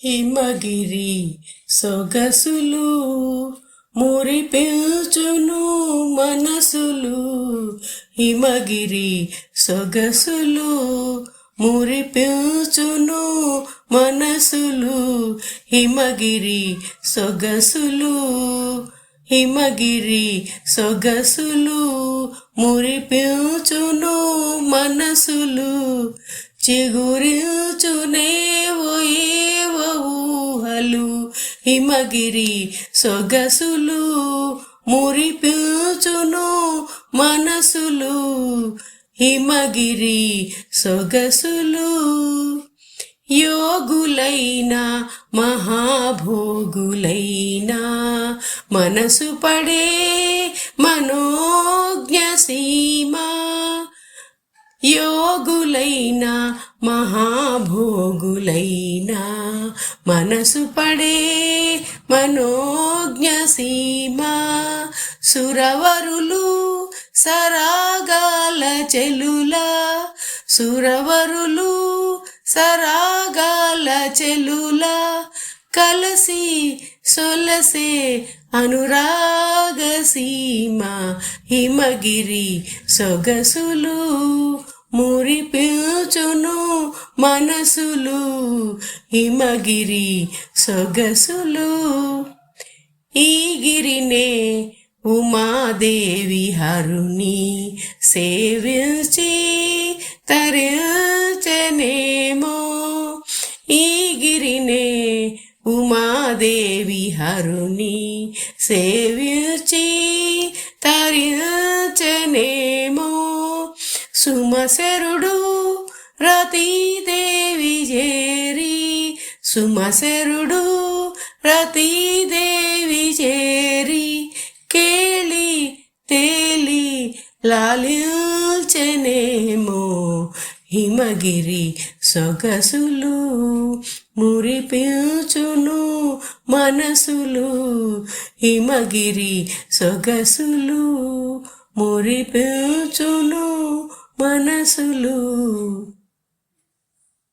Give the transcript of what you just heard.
హిమగిరి సొగసులు మురిపెల్చును మనసులు. హిమగిరి సొగసులు మురిపెల్చును మనసులు. హిమగిరి సొగసులు హిమగిరి సొగసులు మురిపెల్చును మనసులు. చిగురించునే ఊహలు. హిమగిరి సొగసులు మురిపించును మనసులు. హిమగిరి సొగసులు యోగులైన మహాభోగులైన మనసు పడే మనోజ్ఞ సీమ. యోగులైన మహాభోగులైన మనసు పడే మనోజ్ఞ సీమ. సురవరులు సరాగాల చెలులా. సురవరులు సరాగాల చెలులా కలసి సొలసే అనురాగ సీమ. హిమగిరి సొగసులు మురిపించును మనసులు. హిమగిరి సొగసులు ఈ గిరినే ఉమాదేవి హరుని సేవించి తరించెనేమో. ఈ గిరినే ఉమాదేవి హరుని సేవించి తరించెనేమో. సుమశరుడు రతీదేవి చేరి. సుమశరుడు రతీదేవి చేరి కేళి తేలి లాలించెనేమో. హిమగిరి సొగసులు మురిపించును మనసులు. హిమగిరి సొగసులు మురిపించును మనసులు.